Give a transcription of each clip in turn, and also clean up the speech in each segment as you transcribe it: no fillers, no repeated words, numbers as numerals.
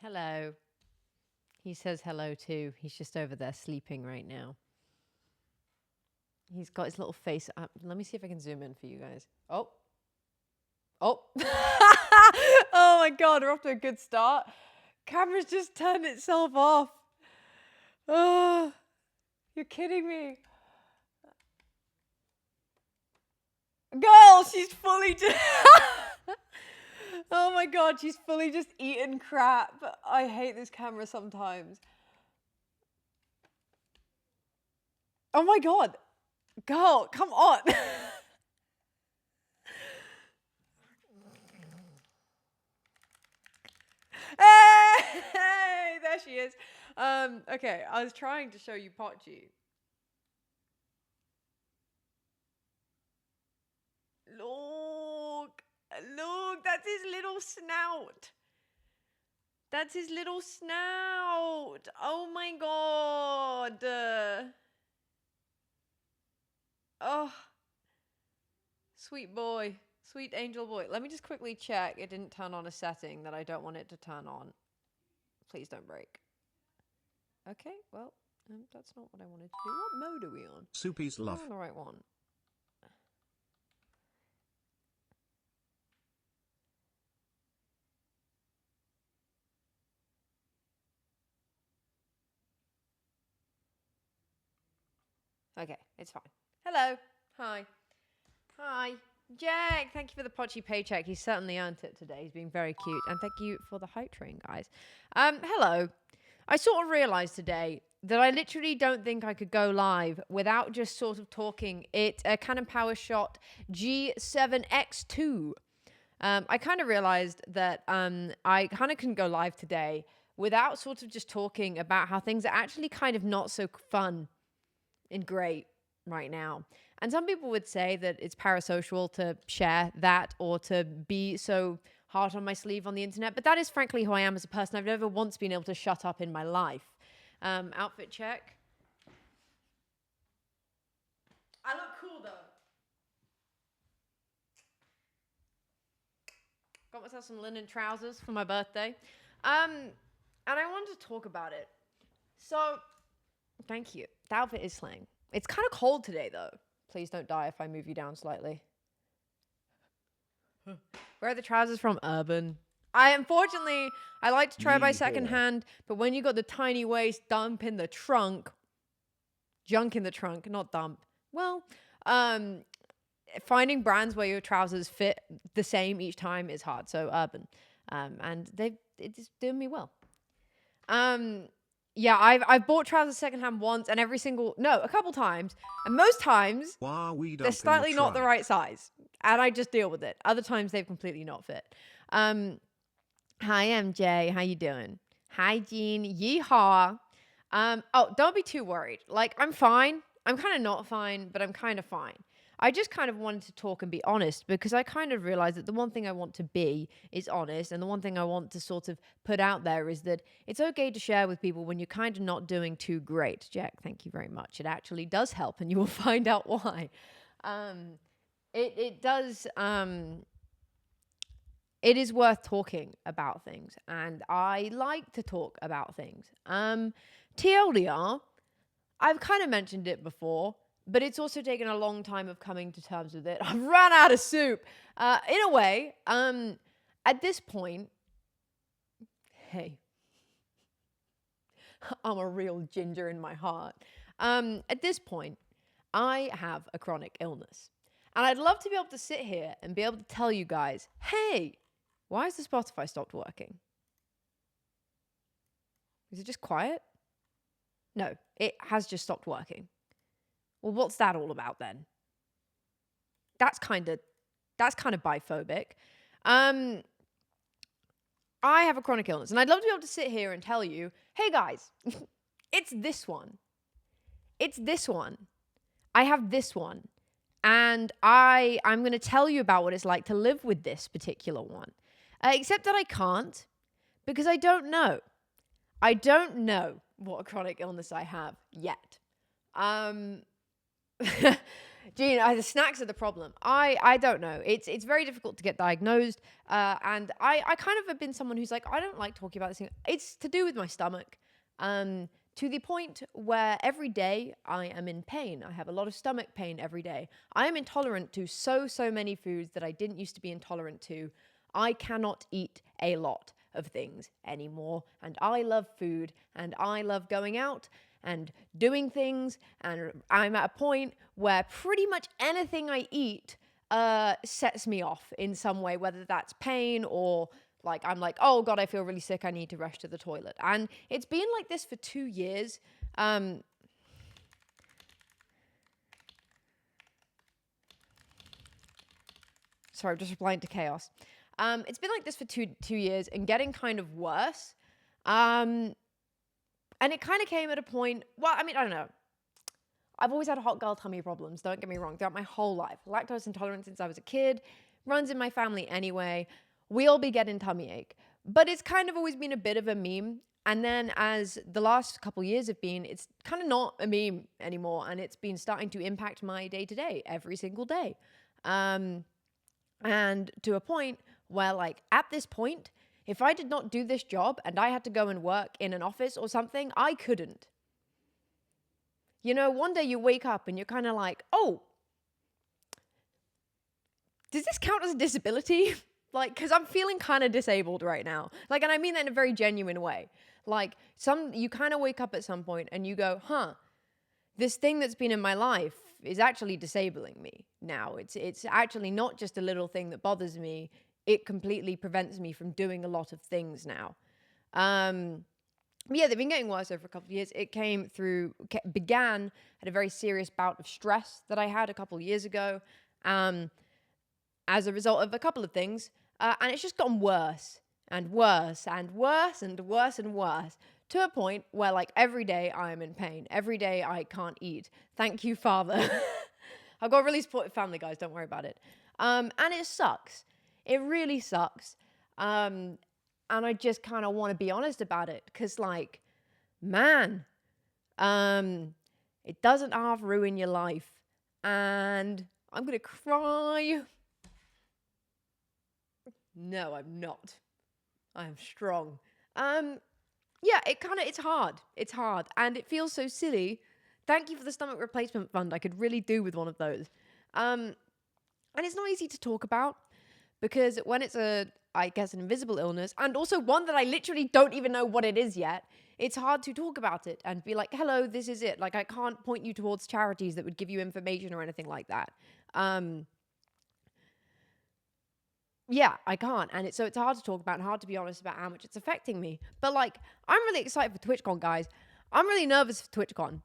Hello. He says hello too. He's just over there sleeping right now. He's got his little face up. Let me see if I can zoom in for you guys. Oh. Oh. Oh my God, we're off to a good start. Camera's just turned itself off. Oh, you're kidding me. Girl, she's fully just... Oh my God, she's fully just eaten crap. I hate this camera sometimes. Oh my God. Girl, come on. Hey, there she is. Okay, I was trying to show you Pochi. Look, that's his little snout. That's his little snout. Oh my God. Oh, sweet boy. Sweet angel boy. Let me just quickly check it didn't turn on a setting that I don't want it to turn on. Please don't break. Okay, well, that's not what I wanted to do. What mode are we on? Soupy's love. We're on the right one. Okay, it's fine. Hello. Hi. Hi. Jack, thank you for the Pochi paycheck. He's certainly earned it today. He's been very cute. And thank you for the hype train, guys. Hello. I sort of realized today that I literally don't think I could go live without just sort of talking. It's a Canon PowerShot G7X2. I kind of realized that I kind of couldn't go live today without sort of just talking about how things are actually kind of not so fun and great right now. And some people would say that it's parasocial to share that or to be so heart on my sleeve on the internet. But that is frankly who I am as a person. I've never once been able to shut up in my life. Outfit check. I look cool though. Got myself some linen trousers for my birthday. And I wanted to talk about it. So, thank you. The outfit is slang. It's kind of cold today though. Please don't die if I move you down slightly. Where are the trousers from? Urban. Unfortunately, I like to try by secondhand, but when you got the tiny waist, junk in the trunk, not dump. Well, finding brands where your trousers fit the same each time is hard. So Urban, and it's doing me well. Yeah, I've bought trousers secondhand once, and a couple times, and most times they're slightly not the right size, and I just deal with it. Other times they've completely not fit. Hi, MJ, how you doing? Hi, Jean, yeehaw. Oh, don't be too worried. Like, I'm fine. I'm kind of not fine, but I'm kind of fine. I just kind of wanted to talk and be honest because I kind of realized that the one thing I want to be is honest. And the one thing I want to sort of put out there is that it's okay to share with people when you're kind of not doing too great. Jack, thank you very much. It actually does help and you will find out why. It does. It is worth talking about things. And I like to talk about things. TLDR, I've kind of mentioned it before. But it's also taken a long time of coming to terms with it. I've run out of soup. In a way, at this point, hey, I'm a real ginger in my heart. At this point, I have a chronic illness. And I'd love to be able to sit here and be able to tell you guys, hey, why has the Spotify stopped working? Is it just quiet? No, it has just stopped working. Well, what's that all about then? That's kind of biphobic. I have a chronic illness, and I'd love to be able to sit here and tell you, hey guys, it's this one. It's this one. I have this one. And I'm going to tell you about what it's like to live with this particular one. Except that I can't, because I don't know. I don't know what chronic illness I have yet. Gene, the snacks are the problem. I don't know. It's very difficult to get diagnosed. And I kind of have been someone who's like, I don't like talking about this thing. It's to do with my stomach. To the point where every day I am in pain. I have a lot of stomach pain every day. I am intolerant to so many foods that I didn't used to be intolerant to. I cannot eat a lot of things anymore. And I love food and I love going out and doing things. And I'm at a point where pretty much anything I eat sets me off in some way, whether that's pain or like I'm like, oh God, I feel really sick. I need to rush to the toilet. And it's been like this for 2 years. Sorry, I'm just replying to chaos. It's been like this for two years and getting kind of worse. And it kind of came at a point, well, I mean, I don't know. I've always had hot girl tummy problems, don't get me wrong, throughout my whole life. Lactose intolerant since I was a kid, runs in my family anyway. We all be getting tummy ache. But it's kind of always been a bit of a meme. And then as the last couple years have been, it's kind of not a meme anymore. And it's been starting to impact my day-to-day every single day. And to a point where, like, at this point, if I did not do this job and I had to go and work in an office or something, I couldn't. You know, one day you wake up and you're kind of like, oh, does this count as a disability? Like, because I'm feeling kind of disabled right now. Like, and I mean that in a very genuine way. Like, you kind of wake up at some point and you go, huh, this thing that's been in my life is actually disabling me now. It's actually not just a little thing that bothers me. It completely prevents me from doing a lot of things now. Yeah, they've been getting worse over a couple of years. It began at a very serious bout of stress that I had a couple of years ago as a result of a couple of things. And it's just gotten worse and worse and worse and worse and worse to a point where, like, every day I am in pain. Every day I can't eat. Thank you, Father. I've got a really supportive family, guys. Don't worry about it. And it sucks. It really sucks. And I just kind of want to be honest about it because, like, man, it doesn't half ruin your life. And I'm going to cry. No, I'm not. I'm strong. Yeah, it's hard. It's hard. And it feels so silly. Thank you for the stomach replacement fund. I could really do with one of those. And it's not easy to talk about because when it's I guess, an invisible illness, and also one that I literally don't even know what it is yet, it's hard to talk about it and be like, hello, this is it. Like, I can't point you towards charities that would give you information or anything like that. Yeah, I can't. And so it's hard to talk about and hard to be honest about how much it's affecting me. But, like, I'm really excited for TwitchCon, guys. I'm really nervous for TwitchCon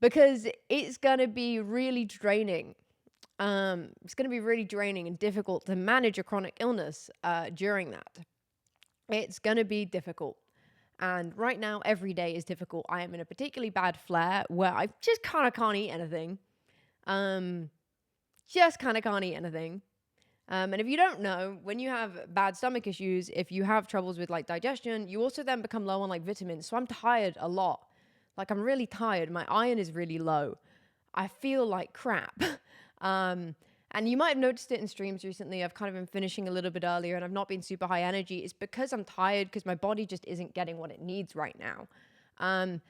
because it's going to be really draining. It's going to be really draining and difficult to manage a chronic illness during that. It's going to be difficult. And right now, every day is difficult. I am in a particularly bad flare where I just kind of can't eat anything. Just kind of can't eat anything. And if you don't know, when you have bad stomach issues, if you have troubles with, like, digestion, you also then become low on, like, vitamins. So I'm tired a lot. Like, I'm really tired. My iron is really low. I feel like crap. And you might have noticed it in streams recently. I've kind of been finishing a little bit earlier and I've not been super high energy. It's because I'm tired because my body just isn't getting what it needs right now. And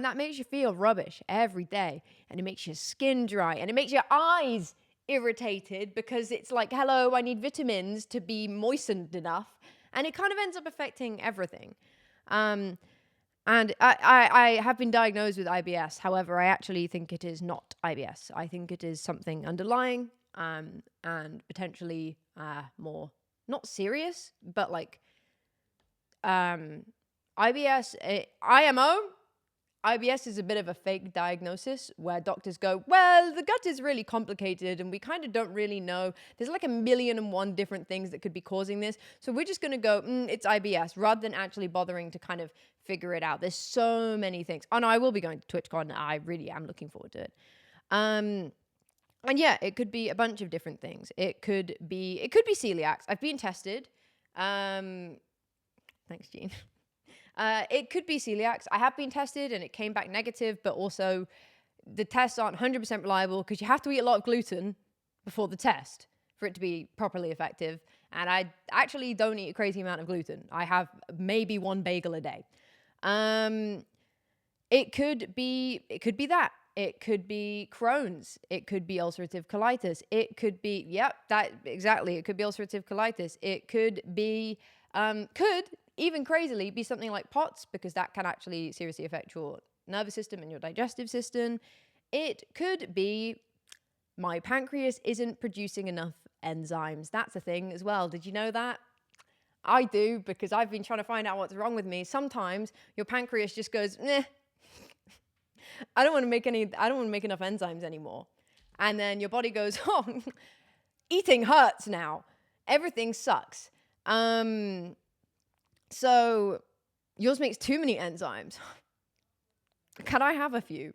that makes you feel rubbish every day. And it makes your skin dry and it makes your eyes irritated because it's like, hello, I need vitamins to be moistened enough. And it kind of ends up affecting everything. And I have been diagnosed with IBS. However, I actually think it is not IBS. I think it is something underlying and potentially more, not serious, but like IBS, IMO. IBS is a bit of a fake diagnosis where doctors go, well, the gut is really complicated and we kind of don't really know. There's like 1,000,001 different things that could be causing this. So we're just going to go, it's IBS, rather than actually bothering to kind of figure it out. There's so many things. Oh no, I will be going to TwitchCon. I really am looking forward to it. And yeah, it could be a bunch of different things. It could be celiac. I've been tested. Thanks, Gene. It could be celiac. I have been tested and it came back negative, but also the tests aren't 100% reliable because you have to eat a lot of gluten before the test for it to be properly effective. And I actually don't eat a crazy amount of gluten. I have maybe one bagel a day. It could be that. It could be Crohn's. It could be ulcerative colitis. It could be, that exactly. It could be ulcerative colitis. It could be, could even crazily be something like POTS, because that can actually seriously affect your nervous system and your digestive system. It could be my pancreas isn't producing enough enzymes. That's a thing as well. Did you know that? I do, because I've been trying to find out what's wrong with me. Sometimes your pancreas just goes, "Meh, I don't want to make enough enzymes anymore." And then your body goes, "Oh, eating hurts now. Everything sucks." So yours makes too many enzymes. Can I have a few?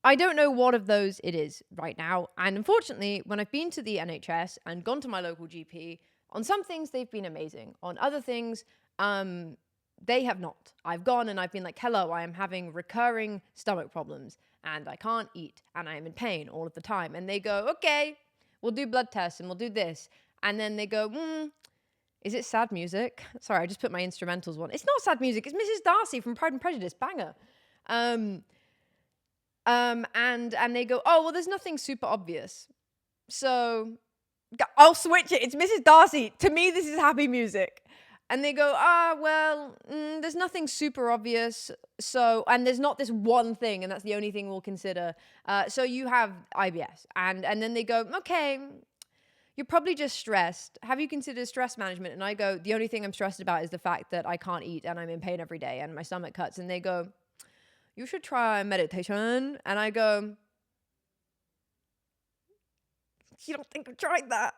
I don't know what of those it is right now. And unfortunately, when I've been to the NHS and gone to my local GP, on some things they've been amazing. On other things, they have not. I've gone and I've been like, "Hello, I am having recurring stomach problems and I can't eat and I am in pain all of the time." And they go, "Okay, we'll do blood tests and we'll do this." And then they go, "Is it sad music?" Sorry, I just put my instrumentals on. It's not sad music. It's Mrs. Darcy from Pride and Prejudice. Banger. And they go, "Oh, well, there's nothing super obvious. So I'll switch it. It's Mrs. Darcy. To me, this is happy music." And they go, "Well, there's nothing super obvious. So, and there's not this one thing, and that's the only thing we'll consider. So you have IBS." And then they go, "Okay, you're probably just stressed. Have you considered stress management?" And I go, "The only thing I'm stressed about is the fact that I can't eat and I'm in pain every day and my stomach hurts." And they go, "You should try meditation." And I go, "You don't think I've tried that?"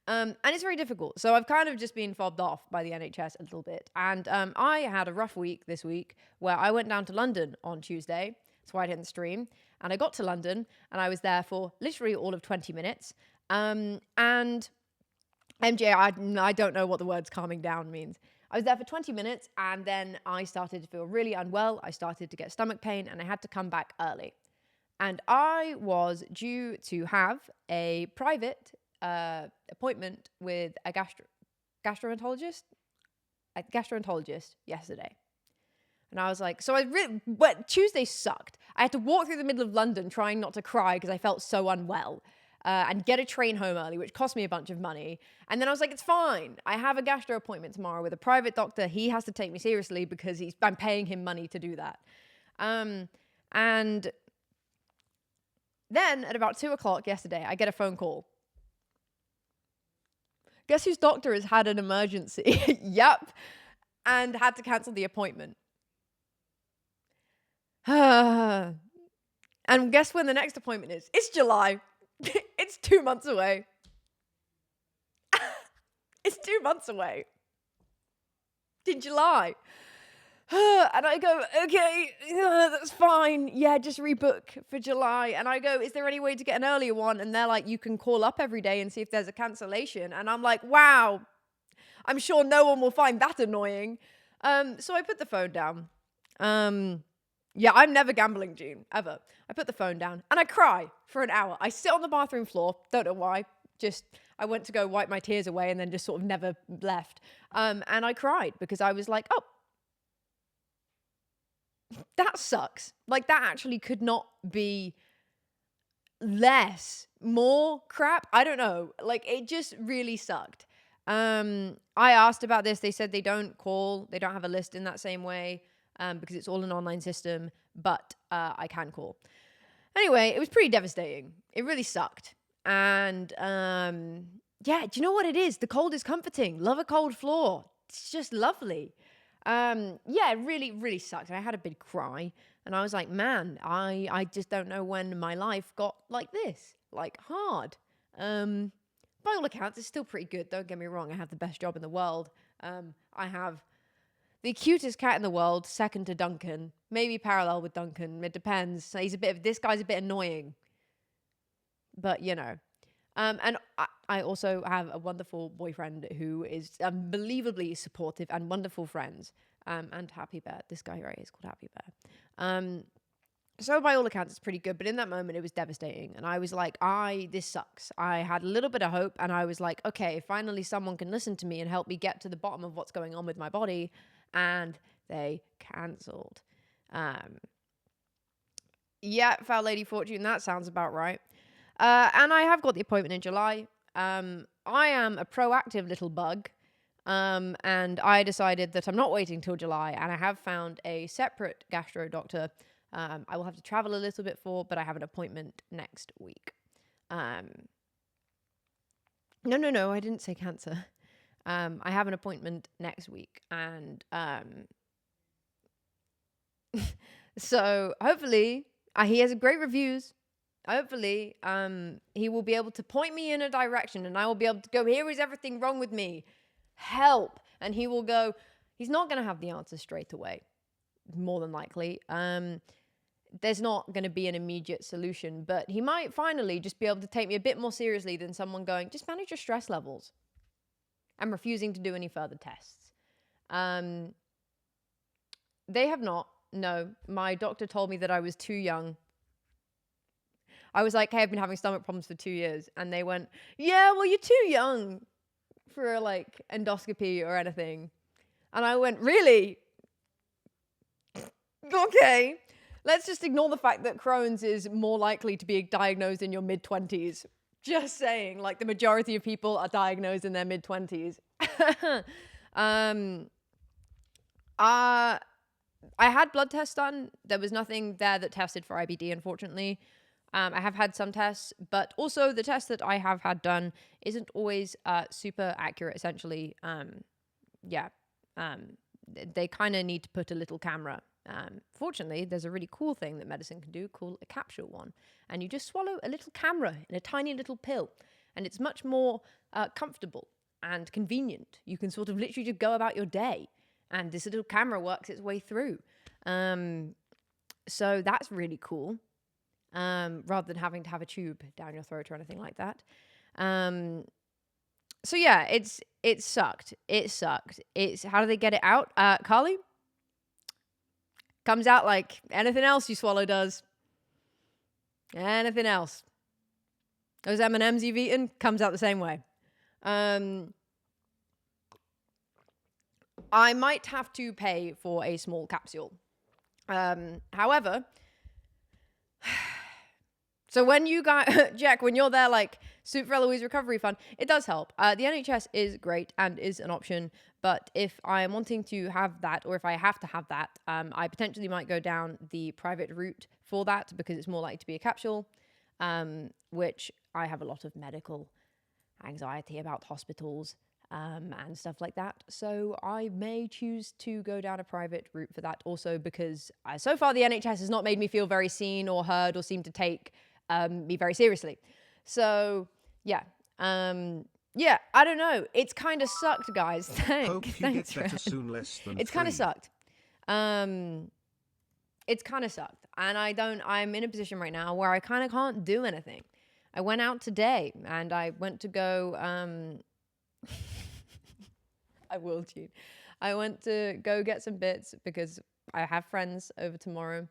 And it's very difficult. So I've kind of just been fobbed off by the NHS a little bit. And I had a rough week this week where I went down to London on Tuesday. That's why I didn't stream. And I got to London and I was there for literally all of 20 minutes. And MJ, I don't know what the words calming down means. I was there for 20 minutes and then I started to feel really unwell. I started to get stomach pain and I had to come back early. And I was due to have a private appointment with a gastroenterologist yesterday. And I was like, but Tuesday sucked. I had to walk through the middle of London trying not to cry because I felt so unwell. And get a train home early, which cost me a bunch of money. And then I was like, it's fine. I have a gastro appointment tomorrow with a private doctor. He has to take me seriously because I'm paying him money to do that. And then at about 2:00 yesterday, I get a phone call. Guess whose doctor has had an emergency? Yep. And had to cancel the appointment. And guess when the next appointment is? It's July. It's 2 months away. It's 2 months away. In July. And I go, "Okay, that's fine. Yeah, just rebook for July." And I go, "Is there any way to get an earlier one?" And they're like, "You can call up every day and see if there's a cancellation." And I'm like, wow, I'm sure no one will find that annoying. So I put the phone down. Yeah, I'm never gambling, June, ever. I put the phone down and I cry for an hour. I sit on the bathroom floor. Don't know why. I went to go wipe my tears away and then just sort of never left. And I cried because I was like, "Oh, that sucks." Like, that actually could not be more crap. I don't know. Like, it just really sucked. I asked about this. They said they don't have a list in that same way. Because it's all an online system, but I can call. Anyway, it was pretty devastating. It really sucked. And yeah, do you know what it is? The cold is comforting. Love a cold floor. It's just lovely. Yeah, it really, really sucked. And I had a big cry. And I was like, man, I just don't know when my life got like this. Like, hard. By all accounts, it's still pretty good. Don't get me wrong. I have the best job in the world. I have the cutest cat in the world, second to Duncan. Maybe parallel with Duncan. It depends. This guy's a bit annoying. But, you know. And I also have a wonderful boyfriend who is unbelievably supportive and wonderful friends. And Happy Bear. This guy right here is called Happy Bear. So by all accounts, it's pretty good. But in that moment, it was devastating. And I was like, this sucks. I had a little bit of hope. And I was like, okay, finally someone can listen to me and help me get to the bottom of what's going on with my body. And they cancelled. Yeah, Foul Lady Fortune, that sounds about right. And I have got the appointment in July. I am a proactive little bug. And I decided that I'm not waiting till July. And I have found a separate gastro doctor. I will have to travel a little bit for, but I have an appointment next week. No, I didn't say cancer. I have an appointment next week, and so hopefully he has great reviews. Hopefully, he will be able to point me in a direction, and I will be able to go, here is everything wrong with me. Help. And he will go, he's not going to have the answer straight away, more than likely. There's not going to be an immediate solution, but he might finally just be able to take me a bit more seriously than someone going, just manage your stress levels. I'm refusing to do any further tests. They have not. No, my doctor told me that I was too young. I was like, hey, I've been having stomach problems for 2 years. And they went, yeah, well, you're too young for like endoscopy or anything. And I went, really? Okay. Let's just ignore the fact that Crohn's is more likely to be diagnosed in your mid-20s. Just saying, like the majority of people are diagnosed in their mid-20s. I had blood tests done. There was nothing there that tested for IBD, unfortunately. I have had some tests, but also the test that I have had done isn't always super accurate, essentially. They kind of need to put a little camera. Fortunately, there's a really cool thing that medicine can do called a capsule one. And you just swallow a little camera in a tiny little pill. And it's much more comfortable and convenient. You can sort of literally just go about your day. And this little camera works its way through. So that's really cool. Rather than having to have a tube down your throat or anything like that. So yeah, it sucked. It's how do they get it out? Carly? Comes out like anything else you swallow does. Anything else. Those M&Ms you've eaten comes out the same way. I might have to pay for a small capsule. However, so when you guys, Jack, when you're there, like, Super Eloise Recovery Fund, it does help. The NHS is great and is an option, but if I'm wanting to have that, or if I have to have that, I potentially might go down the private route for that because it's more likely to be a capsule, which I have a lot of medical anxiety about hospitals and stuff like that. So I may choose to go down a private route for that also because so far the NHS has not made me feel very seen or heard or seem to take me very seriously. So yeah, I don't know. It's kind of sucked, guys. Thanks, get soon, less than it's kind of sucked. It's kind of sucked, and I'm in a position right now where I kind of can't do anything. I went out today, and I went to go. I will cheat. I went to go get some bits because I have friends over tomorrow.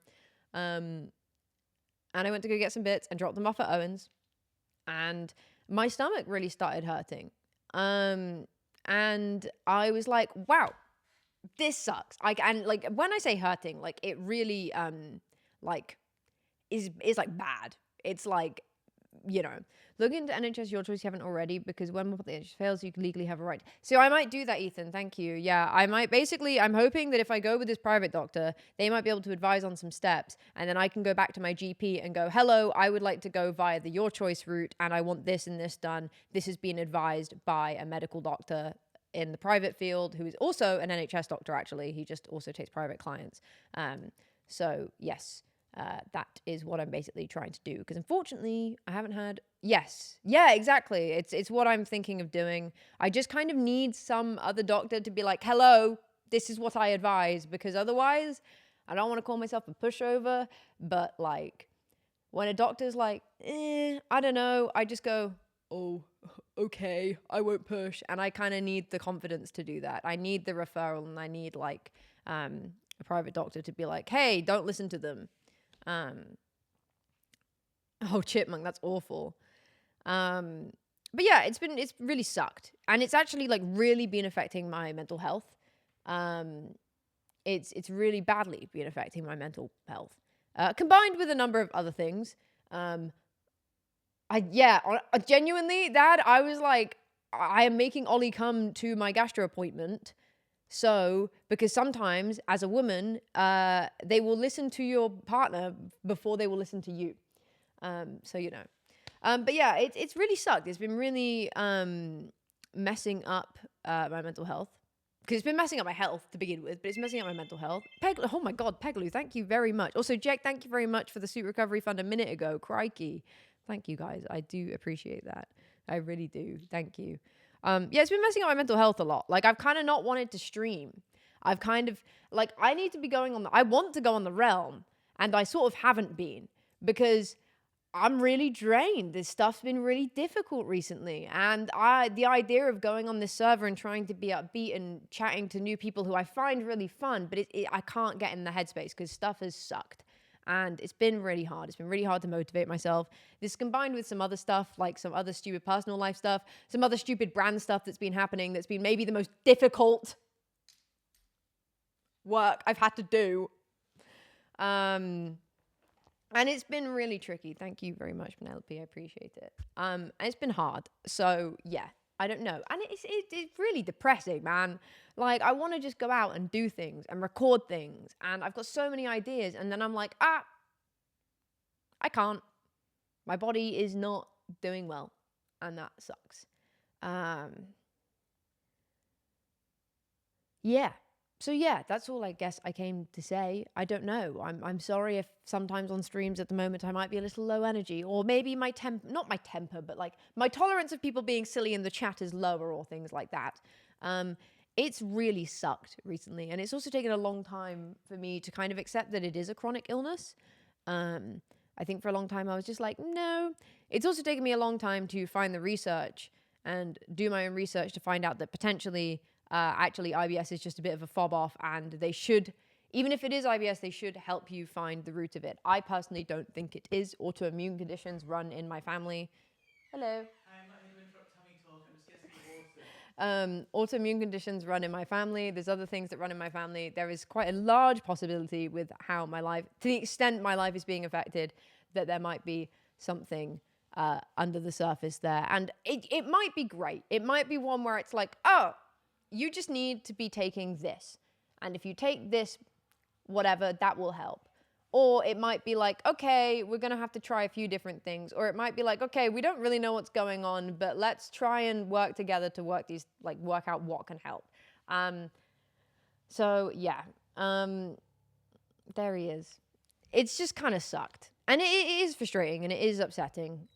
And I went to go get some bits and drop them off at Owen's. And my stomach really started hurting. And I was like, wow, this sucks. And like when I say hurting, like it really like is like bad. It's like, you know, look into NHS Your Choice if you haven't already, because when the NHS fails, you legally have a right. So I might do that, Ethan. Thank you. Yeah, I might. Basically, I'm hoping that if I go with this private doctor, they might be able to advise on some steps, and then I can go back to my GP and go, hello, I would like to go via the Your Choice route, and I want this and this done. This has been advised by a medical doctor in the private field who is also an NHS doctor, actually. He just also takes private clients. So, yes. That is what I'm basically trying to do. Because unfortunately, I haven't had... Yes. Yeah, exactly. It's what I'm thinking of doing. I just kind of need some other doctor to be like, hello, this is what I advise. Because otherwise, I don't want to call myself a pushover. But like, when a doctor's like, I don't know. I just go, oh, okay, I won't push. And I kind of need the confidence to do that. I need the referral and I need like a private doctor to be like, hey, don't listen to them. Um, oh, chipmunk, that's awful. But yeah, it's really sucked. And it's actually like really been affecting my mental health. It's really badly been affecting my mental health. Combined with a number of other things. Genuinely, Dad, I was like, I am making Ollie come to my gastro appointment. So, because sometimes as a woman, they will listen to your partner before they will listen to you. So, you know. But yeah, it's really sucked. It's been really messing up my mental health. Because it's been messing up my health to begin with, but it's messing up my mental health. Oh my God, Peglu, thank you very much. Also, Jack, thank you very much for the Suit Recovery Fund a minute ago. Crikey. Thank you, guys. I do appreciate that. I really do. Thank you. Yeah, it's been messing up my mental health a lot. Like, I've kind of not wanted to stream. I've kind of, like, I need to be going on I want to go on the Realm, and I sort of haven't been, because I'm really drained. This stuff's been really difficult recently. And the idea of going on this server and trying to be upbeat and chatting to new people who I find really fun, but I can't get in the headspace because stuff has sucked. And it's been really hard. It's been really hard to motivate myself. This combined with some other stuff, like some other stupid personal life stuff, some other stupid brand stuff that's been happening, that's been maybe the most difficult work I've had to do. And it's been really tricky. Thank you very much, Penelope. I appreciate it. And it's been hard. So yeah, I don't know. And it's really depressing, man. Like, I want to just go out and do things and record things. And I've got so many ideas. And then I'm like, I can't. My body is not doing well. And that sucks. Yeah. So yeah, that's all I guess I came to say. I don't know. I'm sorry if sometimes on streams at the moment I might be a little low energy, or maybe not my temper, but like my tolerance of people being silly in the chat is lower, or things like that. It's really sucked recently, and it's also taken a long time for me to kind of accept that it is a chronic illness. I think for a long time I was just like, no. It's also taken me a long time to find the research and do my own research to find out that potentially actually IBS is just a bit of a fob off, and they should, even if it is IBS, they should help you find the root of it. I personally don't think it is. Autoimmune conditions run in my family. Hello. I'm not here to interrupt Tammy talk. I'm just getting some water. Autoimmune conditions run in my family. There's other things that run in my family. There is quite a large possibility with how my life, to the extent my life is being affected, that there might be something under the surface there. And it might be great. It might be one where it's like, oh, you just need to be taking this. And if you take this, whatever, that will help. Or it might be like, okay, we're going to have to try a few different things. Or it might be like, okay, we don't really know what's going on, but let's try and work together to work out what can help. So yeah, there he is. It's just kind of sucked. And it is frustrating and it is upsetting.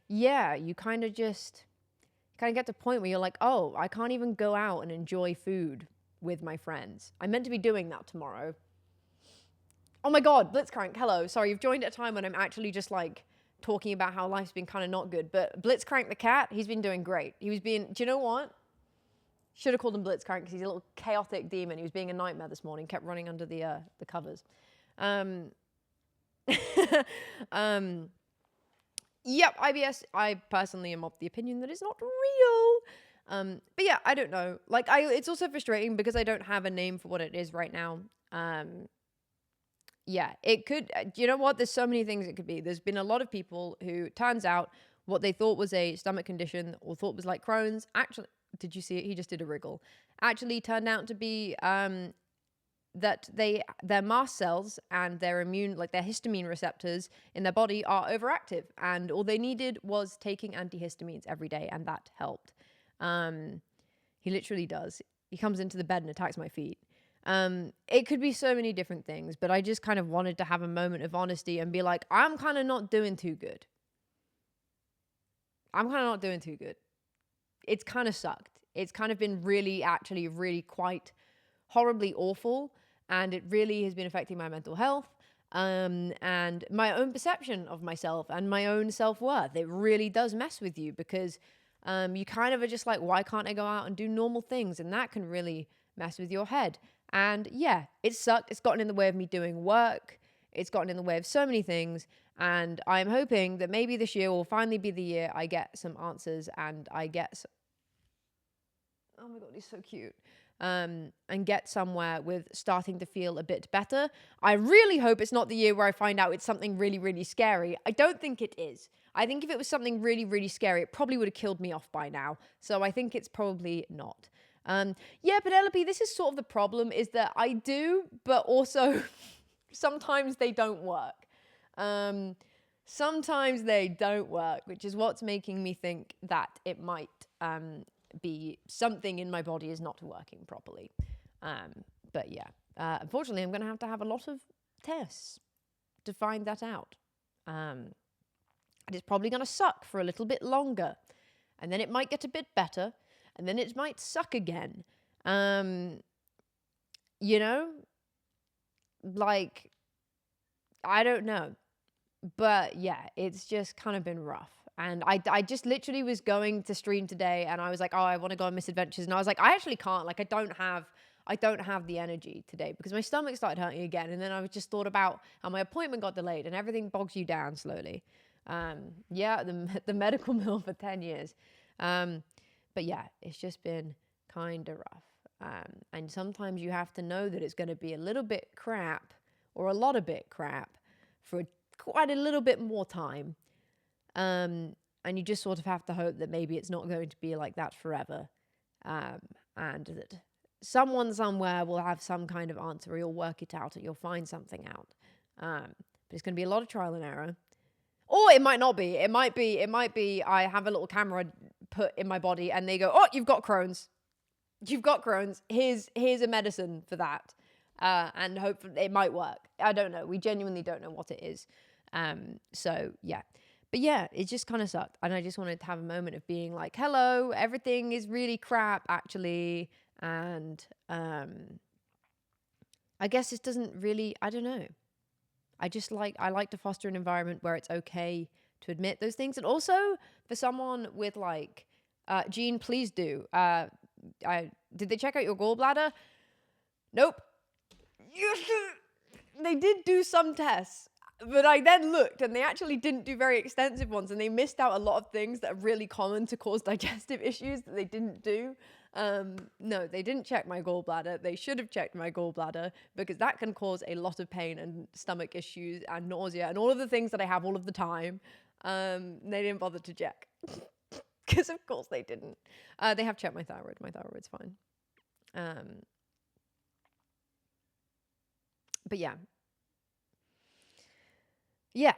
Yeah, you kind of get to a point where you're like, oh, I can't even go out and enjoy food with my friends. I'm meant to be doing that tomorrow. Oh my God, Blitzcrank, hello. Sorry, you've joined at a time when I'm actually just like talking about how life's been kind of not good. But Blitzcrank the cat, he's been doing great. Do you know what? Should have called him Blitzcrank because he's a little chaotic demon. He was being a nightmare this morning, kept running under the covers. Yep, IBS, I personally am of the opinion that it's not real. But yeah, I don't know. Like, it's also frustrating because I don't have a name for what it is right now. Yeah, it could, you know what? There's so many things it could be. There's been a lot of people who, turns out, what they thought was a stomach condition or thought was like Crohn's, actually, did you see it? He just did a wriggle. Actually turned out to be that their mast cells and their immune, like their histamine receptors in their body are overactive, and all they needed was taking antihistamines every day, and that helped. He literally does. He comes into the bed and attacks my feet. It could be so many different things, but I just kind of wanted to have a moment of honesty and be like, I'm kind of not doing too good. It's kind of sucked. It's kind of been actually really quite horribly awful. And it really has been affecting my mental health and my own perception of myself and my own self-worth. It really does mess with you because you kind of are just like, why can't I go out and do normal things? And that can really mess with your head. And yeah, it sucked. It's gotten in the way of me doing work. It's gotten in the way of so many things. And I'm hoping that maybe this year will finally be the year I get some answers and I get oh my God, he's so cute. And get somewhere with starting to feel a bit better. I really hope it's not the year where I find out it's something really, really scary. I don't think it is. I think if it was something really, really scary, it probably would have killed me off by now. So I think it's probably not. Yeah, Penelope, this is sort of the problem, is that I do, but also sometimes they don't work. Sometimes they don't work, which is what's making me think that it might be something in my body is not working properly. But yeah, unfortunately, I'm going to have a lot of tests to find that out. And it's probably going to suck for a little bit longer. And then it might get a bit better. And then it might suck again. You know? Like, I don't know. But yeah, it's just kind of been rough. And I just literally was going to stream today and I was like, oh, I want to go on Misadventures. And I was like, I actually can't. Like, I don't have the energy today because my stomach started hurting again. And then I just thought about how my appointment got delayed and everything bogs you down slowly. Yeah, the medical mill for 10 years. But yeah, it's just been kind of rough. And sometimes you have to know that it's going to be a little bit crap or a lot of bit crap for quite a little bit more time. And you just sort of have to hope that maybe it's not going to be like that forever. And that someone somewhere will have some kind of answer, or you'll work it out, or you'll find something out. But it's going to be a lot of trial and error. Or it might not be. It might be I have a little camera put in my body and they go, oh, you've got Crohn's. You've got Crohn's. Here's a medicine for that. And hopefully it might work. I don't know. We genuinely don't know what it is. So yeah. But yeah, it just kind of sucked. And I just wanted to have a moment of being like, hello, everything is really crap, actually. And I guess it doesn't really, I don't know. I like to foster an environment where it's okay to admit those things. And also for someone with like, Jean, please do. Did they check out your gallbladder? Nope. They did do some tests. But I then looked and they actually didn't do very extensive ones and they missed out a lot of things that are really common to cause digestive issues that they didn't do. No, they didn't check my gallbladder. They should have checked my gallbladder because that can cause a lot of pain and stomach issues and nausea and all of the things that I have all of the time. They didn't bother to check because of course they didn't. They have checked my thyroid. My thyroid's fine. But yeah. Yeah.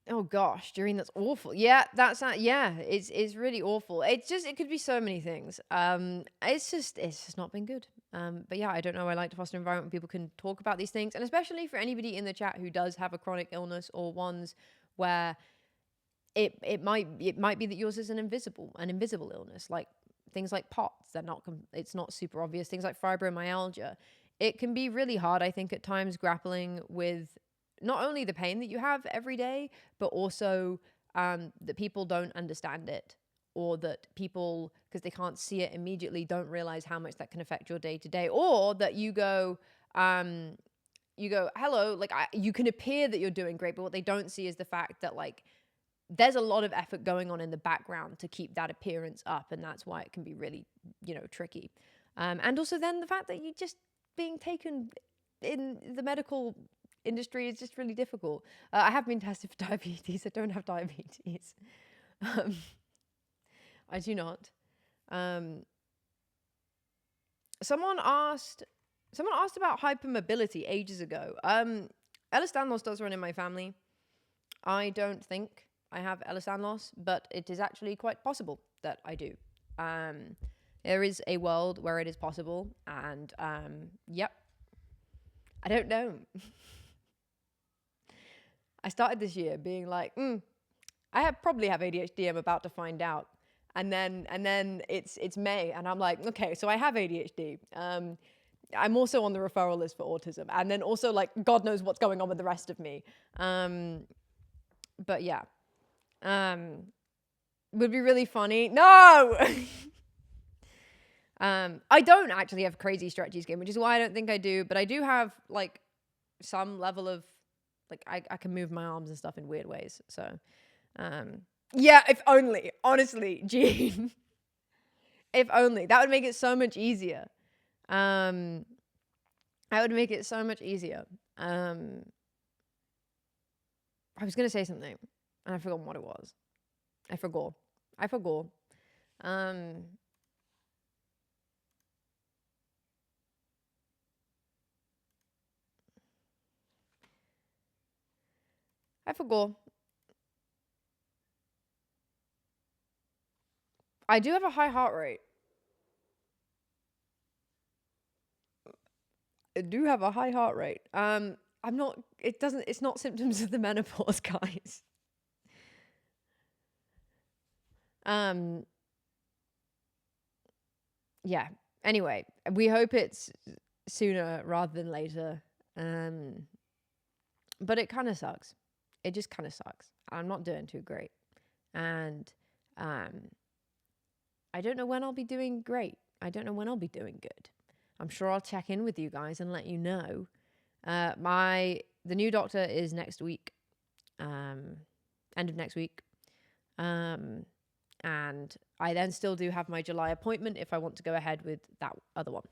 Oh gosh, Doreen, that's awful. Yeah, it's really awful. It could be so many things. It's just not been good. But yeah, I don't know. I like to foster an environment where people can talk about these things, and especially for anybody in the chat who does have a chronic illness or ones where it might be that yours is an invisible illness, like things like POTS. It's not super obvious. Things like fibromyalgia. It can be really hard, I think, at times grappling with not only the pain that you have every day, but also that people don't understand it, or that people, because they can't see it immediately, don't realize how much that can affect your day to day, or that you go, hello, like you can appear that you're doing great, but what they don't see is the fact that like there's a lot of effort going on in the background to keep that appearance up, and that's why it can be really, tricky. And also then the fact that you just being taken in the medical industry is just really difficult. I have been tested for diabetes. I don't have diabetes. I do not. Someone asked about hypermobility ages ago. Ehlers-Danlos does run in my family. I don't think I have Ehlers-Danlos, but it is actually quite possible that I do. There is a world where it is possible, and yep. I don't know. I started this year being like, I probably have ADHD. I'm about to find out, and then it's May, and I'm like, okay, so I have ADHD. I'm also on the referral list for autism, and then also like God knows what's going on with the rest of me. But yeah, would be really funny. No. I don't actually have crazy stretchy skin, which is why I don't think I do, but I do have like some level of like I can move my arms and stuff in weird ways. So yeah, if only, honestly, Gene. If only. That would make it so much easier. That would make it so much easier. I was gonna say something and I forgot what it was. I forgot. I forgot. I do have a high heart rate. I do have a high heart rate. It's not symptoms of the menopause, guys. Yeah. Anyway, we hope it's sooner rather than later. But it kind of sucks. It just kind of sucks. I'm not doing too great. And I don't know when I'll be doing great. I don't know when I'll be doing good. I'm sure I'll check in with you guys and let you know. The new doctor is next week. End of next week. And I then still do have my July appointment if I want to go ahead with that other one.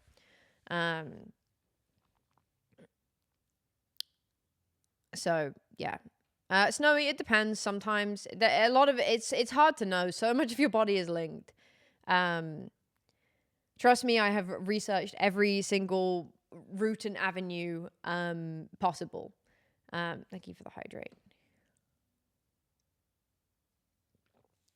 So yeah. Snowy, it depends sometimes. A lot of it's hard to know. So much of your body is linked. Trust me, I have researched every single route and avenue possible. Thank you for the hydrate.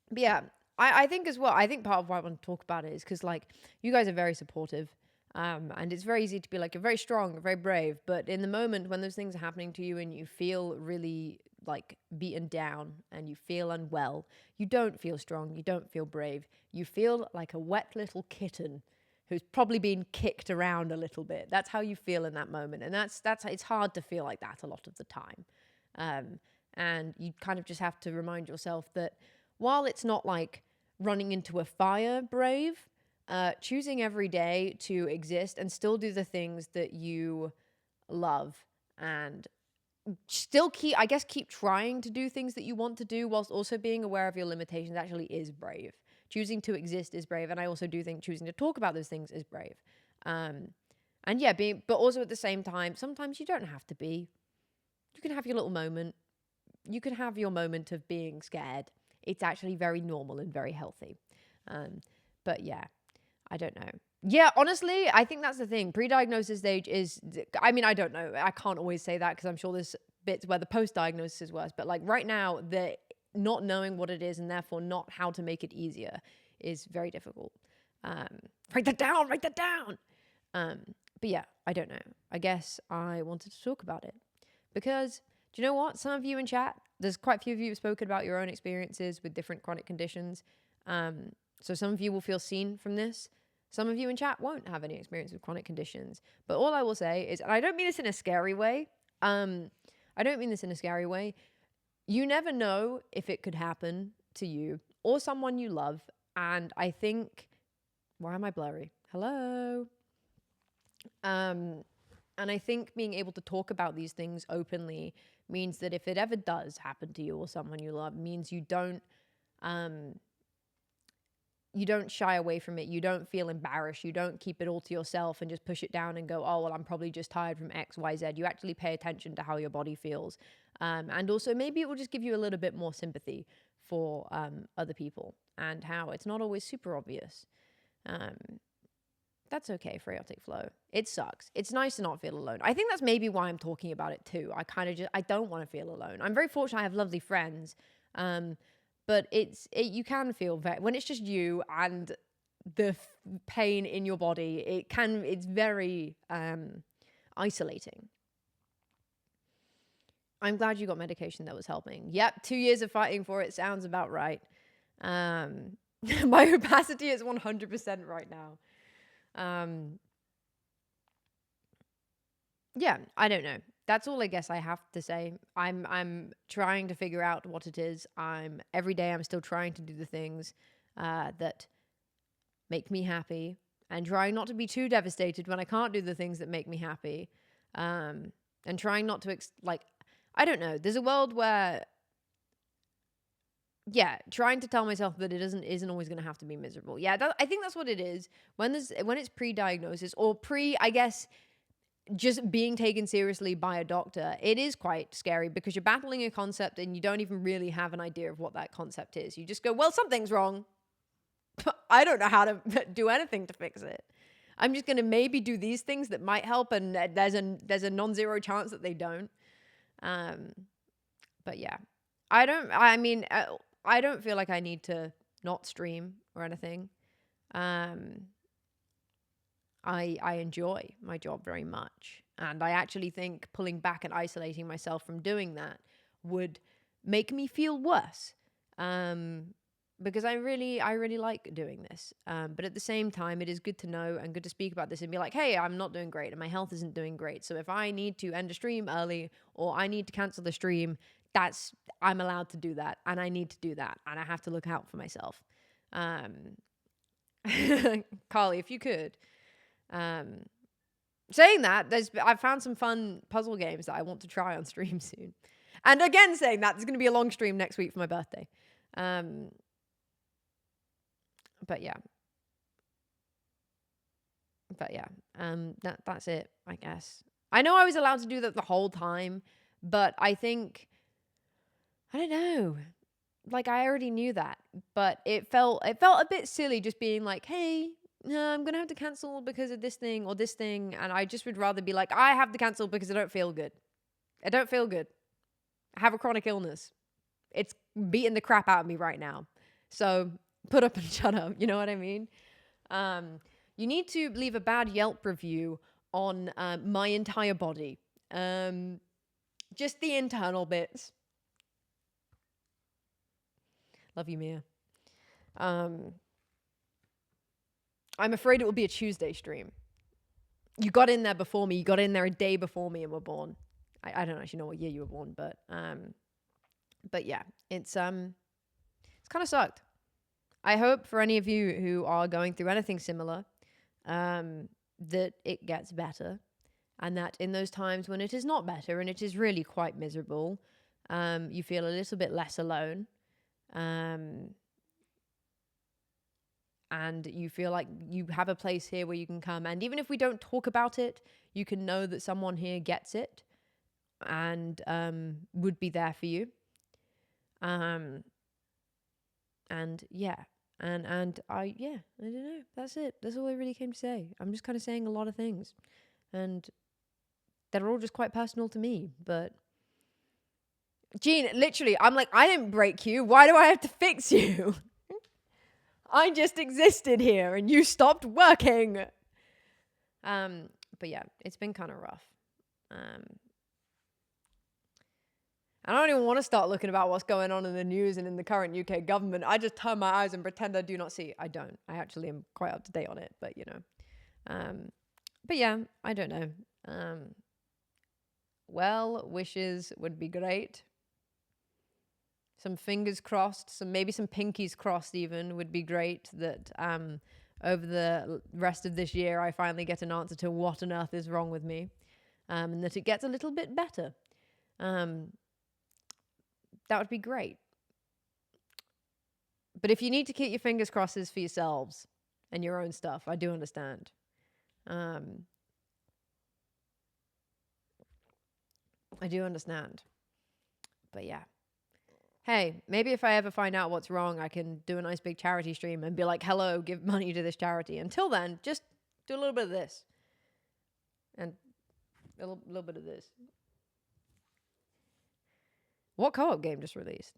But yeah, I think as well, I think part of why I want to talk about it is because, like, you guys are very supportive. And it's very easy to be like, you're very strong, you're very brave. But in the moment when those things are happening to you and you feel really, like, beaten down and you feel unwell, you don't feel strong, you don't feel brave. You feel like a wet little kitten who's probably been kicked around a little bit. That's how you feel in that moment. And that's it's hard to feel like that a lot of the time. And you kind of just have to remind yourself that while it's not like running into a fire brave, choosing every day to exist and still do the things that you love and still keep trying to do things that you want to do whilst also being aware of your limitations actually is brave. Choosing to exist is brave. And I also do think choosing to talk about those things is brave. And yeah, but also at the same time, sometimes you don't have to be. You can have your little moment. You can have your moment of being scared. It's actually very normal and very healthy. But yeah, I don't know. Yeah, honestly, I think that's the thing. Pre-diagnosis stage is, I mean, I don't know. I can't always say that because I'm sure there's bits where the post-diagnosis is worse. But like right now, the not knowing what it is and therefore not how to make it easier is very difficult. Write that down. But yeah, I don't know. I guess I wanted to talk about it because do you know what? Some of you in chat, there's quite a few of you who've spoken about your own experiences with different chronic conditions. So some of you will feel seen from this. Some of you in chat won't have any experience with chronic conditions. But all I will say is, and I don't mean this in a scary way. You never know if it could happen to you or someone you love. And I think, why am I blurry? Hello? And I think being able to talk about these things openly means that if it ever does happen to you or someone you love, means you don't shy away from it. You don't feel embarrassed. You don't keep it all to yourself and just push it down and go, oh, well, I'm probably just tired from X, Y, Z. You actually pay attention to how your body feels. And also maybe it will just give you a little bit more sympathy for other people and how it's not always super obvious. That's okay, Phreatic Flow. It sucks. It's nice to not feel alone. I think that's maybe why I'm talking about it too. I don't want to feel alone. I'm very fortunate I have lovely friends. But you can feel when it's just you and the pain in your body, it's very isolating. I'm glad you got medication that was helping. Yep, 2 years of fighting for it sounds about right. My opacity is 100% right now. Yeah, I don't know. That's all I guess I have to say. I'm trying to figure out what it is. Every day I'm still trying to do the things that make me happy and trying not to be too devastated when I can't do the things that make me happy. And trying not to, I don't know. There's a world where, yeah, trying to tell myself that it isn't always going to have to be miserable. Yeah, I think that's what it is. When it's pre-diagnosis or I guess, just being taken seriously by a doctor, it is quite scary because you're battling a concept and you don't even really have an idea of what that concept is. You just go, well, something's wrong. I don't know how to do anything to fix it. I'm just going to maybe do these things that might help, and there's a non-zero chance that they don't. But yeah, I don't feel like I need to not stream or anything. I enjoy my job very much. And I actually think pulling back and isolating myself from doing that would make me feel worse. Because I really like doing this. But at the same time, it is good to know and good to speak about this and be like, hey, I'm not doing great and my health isn't doing great. So if I need to end a stream early or I need to cancel the stream, I'm allowed to do that. And I need to do that. And I have to look out for myself. Carly, if you could. Saying that, I've found some fun puzzle games that I want to try on stream soon. And again, saying that, there's going to be a long stream next week for my birthday. But yeah. That's it, I guess. I know I was allowed to do that the whole time, but I think, I don't know. Like, I already knew that, but it felt a bit silly just being like, hey, I'm going to have to cancel because of this thing or this thing. And I just would rather be like, I have to cancel because I don't feel good. I don't feel good. I have a chronic illness. It's beating the crap out of me right now. So put up and shut up. You know what I mean? You need to leave a bad Yelp review on my entire body. Just the internal bits. Love you, Mia. I'm afraid it will be a Tuesday stream. You got in there before me. You got in there a day before me and were born. I don't actually know what year you were born, but yeah, it's kind of sucked. I hope for any of you who are going through anything similar, that it gets better, and that in those times when it is not better and it is really quite miserable, you feel a little bit less alone. And you feel like you have a place here where you can come. And even if we don't talk about it, you can know that someone here gets it and would be there for you. And yeah. And I don't know. That's it. That's all I really came to say. I'm just kind of saying a lot of things. And they're all just quite personal to me. But Gene, literally, I'm like, I didn't break you. Why do I have to fix you? I just existed here and you stopped working. But yeah, it's been kind of rough. I don't even want to start looking about what's going on in the news and in the current UK government. I just turn my eyes and pretend I do not see. I don't. I actually am quite up to date on it, but you know. But yeah, I don't know. Well, wishes would be great. Some fingers crossed, maybe some pinkies crossed even would be great, that over the rest of this year I finally get an answer to what on earth is wrong with me, and that it gets a little bit better. That would be great. But if you need to keep your fingers crossed for yourselves and your own stuff, I do understand. I do understand. But yeah. Hey, maybe if I ever find out what's wrong, I can do a nice big charity stream and be like, hello, give money to this charity. Until then, just do a little bit of this. And a little bit of this. What co-op game just released?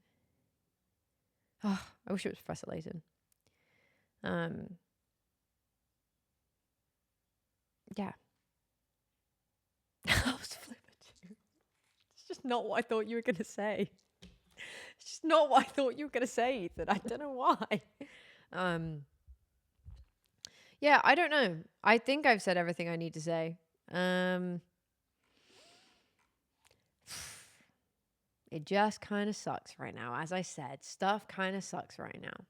Oh, I wish it was Professor Layton. Yeah. I was flipping too. It's just not what I thought you were going to say. It's just not what I thought you were going to say, Ethan. I don't know why. Yeah, I don't know. I think I've said everything I need to say. It just kind of sucks right now. As I said, stuff kind of sucks right now.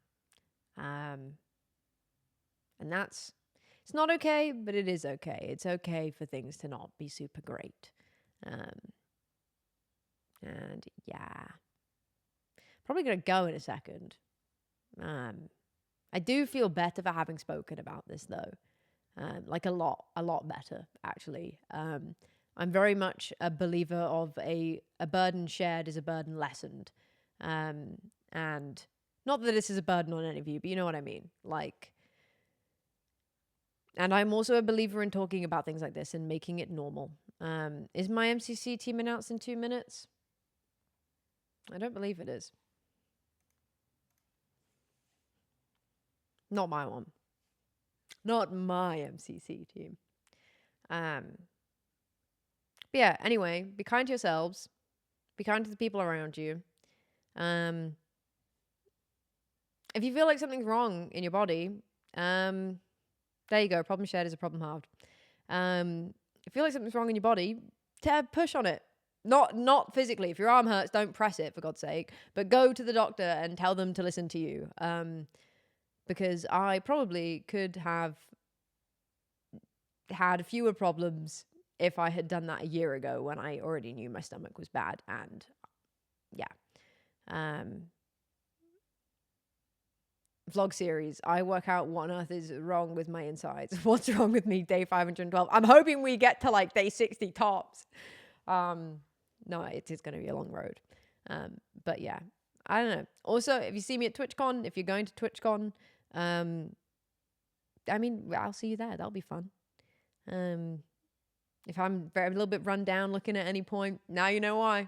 And that's It's not okay, but it is okay. It's okay for things to not be super great. And yeah, probably gonna go in a second. I do feel better for having spoken about this though. Like a lot better actually. I'm very much a believer of a burden shared is a burden lessened. And not that this is a burden on any of you, but you know what I mean. Like, and I'm also a believer in talking about things like this and making it normal. Is my MCC team announced in 2 minutes? I don't believe it is. Not my one. Not my MCC team. But yeah, anyway, be kind to yourselves. Be kind to the people around you. If you feel like something's wrong in your body, there you go. Problem shared is a problem halved. If you feel like something's wrong in your body, push on it. Not physically. If your arm hurts, don't press it, for God's sake. But go to the doctor and tell them to listen to you. Because I probably could have had fewer problems if I had done that a year ago when I already knew my stomach was bad. And yeah. Vlog series. I work out what on earth is wrong with my insides. What's wrong with me? Day 512. I'm hoping we get to like day 60 tops. No, it is going to be a long road. But yeah, I don't know. Also, if you see me at TwitchCon, if you're going to TwitchCon, I mean, I'll see you there. That'll be fun. If I'm a little bit run down looking at any point, now you know why.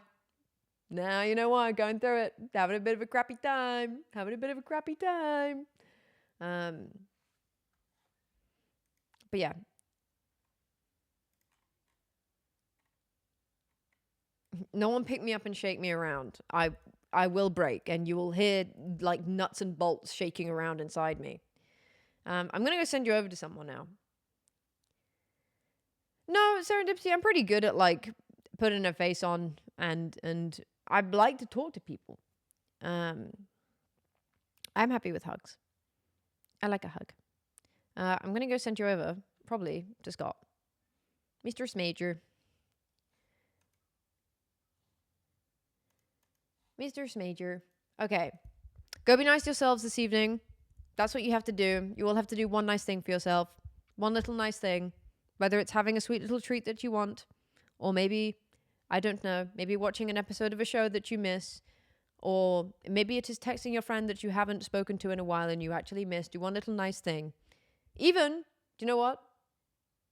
Now you know why. Going through it. Having a bit of a crappy time. But yeah. No one pick me up and shake me around. I will break, and you will hear like nuts and bolts shaking around inside me. I'm gonna go send you over to someone now. No, serendipity. I'm pretty good at like putting a face on, and I'd like to talk to people. I'm happy with hugs. I like a hug. I'm gonna go send you over, probably to Scott, Mr. Smager. Mr. Smager. Okay. Go be nice to yourselves this evening. That's what you have to do. You all have to do one nice thing for yourself. One little nice thing. Whether it's having a sweet little treat that you want, or maybe, I don't know, maybe watching an episode of a show that you miss, or maybe it is texting your friend that you haven't spoken to in a while and you actually missed. Do one little nice thing. Even, do you know what?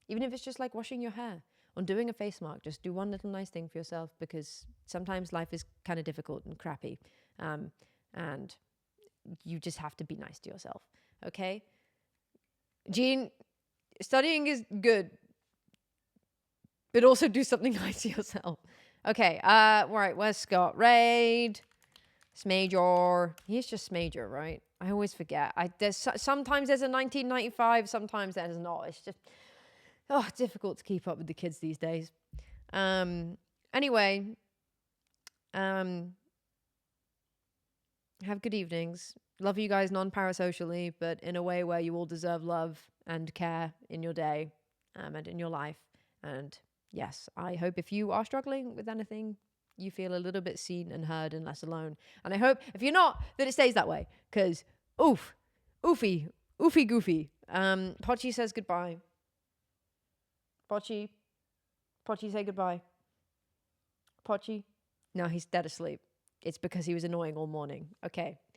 Even if it's just like washing your hair or doing a face mark, just do one little nice thing for yourself, because sometimes life is kind of difficult and crappy. And you just have to be nice to yourself. Okay? Jean, studying is good, but also do something nice to yourself. Okay, right, where's Scott? Raid. Smager. He's just Smager, right? I always forget. Sometimes there's a 1995, sometimes there's not. It's just difficult to keep up with the kids these days. Anyway, have good evenings. Love you guys non-parasocially, but in a way where you all deserve love and care in your day and in your life. And yes, I hope if you are struggling with anything, you feel a little bit seen and heard and less alone. And I hope, if you're not, that it stays that way. Because, oofy goofy. Pochi says goodbye. Pochi, say goodbye. Pochi. No, he's dead asleep. It's because he was annoying all morning. Okay.